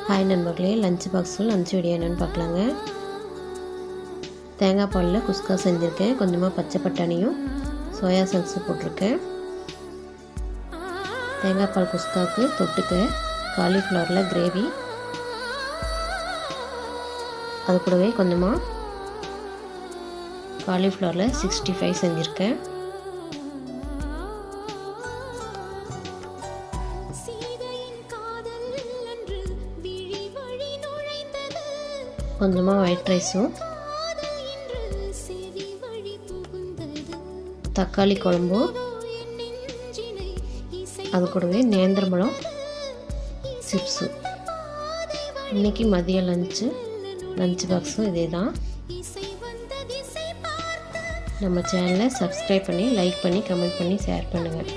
Hi நண்பர்களே, lunch பாக்ஸில் lunch video என்னென்னு பார்க்கலாங்க. தேங்காய் பாலில் குஸ்கா செஞ்சுருக்கேன். கொஞ்சமாக பச்சை பட்டாணியும் சோயா சாஸும் போட்டிருக்கேன். தேங்காய் பால் குஸ்காவுக்கு தொட்டுக்க காலிஃப்ளவரில் கிரேவி, அது கூடவே கொஞ்சமாக காலிஃப்ளவரில் 65 செஞ்சுருக்கேன். கொஞ்சமாக ஒயிட் ரைஸும் தக்காளி குழம்பும், அது கூடவே நேந்திரம்பழம் சிப்ஸு. இன்றைக்கி மதிய லஞ்ச் பாக்ஸும் இதே தான். நம்ம சேனலை சப்ஸ்கிரைப் பண்ணி, லைக் பண்ணி, கமெண்ட் பண்ணி, ஷேர் பண்ணுங்கள்.